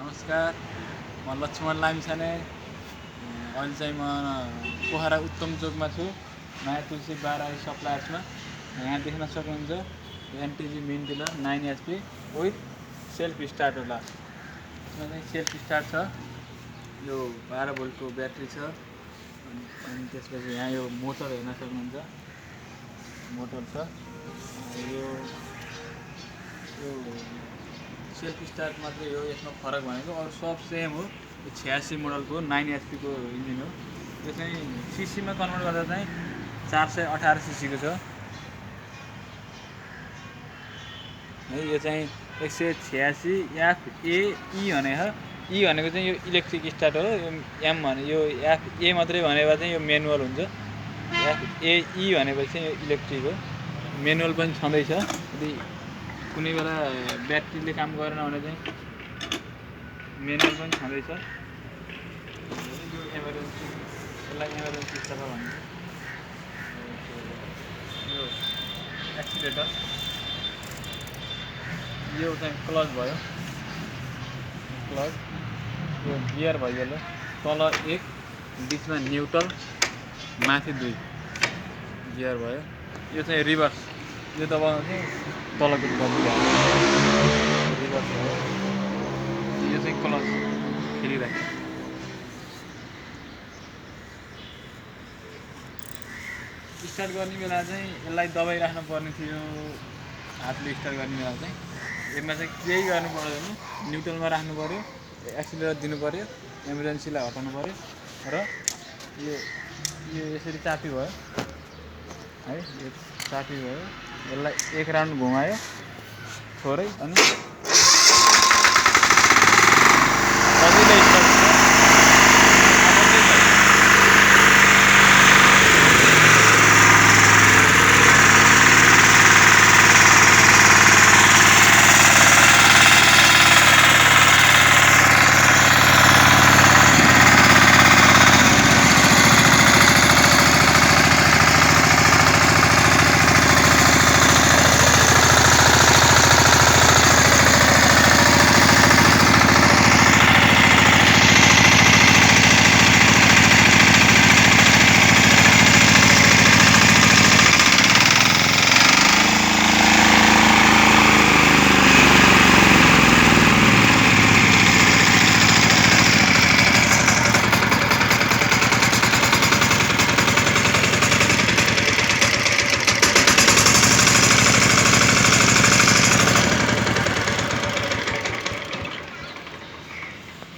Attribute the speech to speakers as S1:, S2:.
S1: नमस्कार, म लक्ष्मण लामिछाने। अहिले चाहिँ म पोखरा उत्तम चोकमा छु, नयाँ तुलसी बार आई सप्लायर्समा। यहाँ देख्न सक्नुहुन्छ NTG mini tiller 9 HP with self start होला। यसमा चाहिँ सेल्फ स्टार्ट छ, यो 12 भोल्टको ब्याट्री छ। अनि त्यसपछि यहाँ यो मोटर हेर्न सक्नुहुन्छ, मोटर छ। यो सेल्फ स्टार्ट मात्रै हो यसमा फरक भनेको, अरू सब सेम हो। यो 86 मोडलको 9 HP को इन्जिन हो। यो चाहिँ सीसीमा कन्भर्ट गर्दा चाहिँ 418 सीसी को छ है। यो चाहिँ 186 FAE भने हो। ई भनेको चाहिँ यो इलेक्ट्रिक स्टार्ट हो। यो एम भने यो FA मात्रै भनेको चाहिँ यो म्यानुअल हुन्छ। FAE भनेपछि चाहिँ यो इलेक्ट्रिक हो। म्यानुअल पनि छँदैछ, यदि कुनै बेला ब्याट्रीले काम गरेन भने चाहिँ म्यानुअल पनि छँदैछ। यो इमर्जेन्सी, यसलाई इमर्जेन्सी स्टार्ट भन्छ। यो एक्सिलेटर, यो चाहिँ क्लच भयो, क्लच। यो गियर भयो, यसले तल 1, बिचमा न्युट्रल, माथि 2 गियर भयो। यो चाहिँ रिभर्स, यो दबाउनु चाहिँ तलको रिभर्स भयो। यो चाहिँ क्लच खेलिरहेको। स्टार्ट गर्ने बेला चाहिँ यसलाई दबाई राख्नु पर्ने थियो, हातले स्टार्ट गर्ने बेला चाहिँ। यसमा चाहिँ केही गर्नु पर्दैन, न्युट्रलमा राख्नु पर्यो, एक्सिलेटर दिनु पर्यो, इमर्जेन्सीलाई हटाउनु पर्यो र यो यसरी चापी भयो है। यो चापी भयो, यसलाई 1 राउन्ड घुमायो थोरै, अनि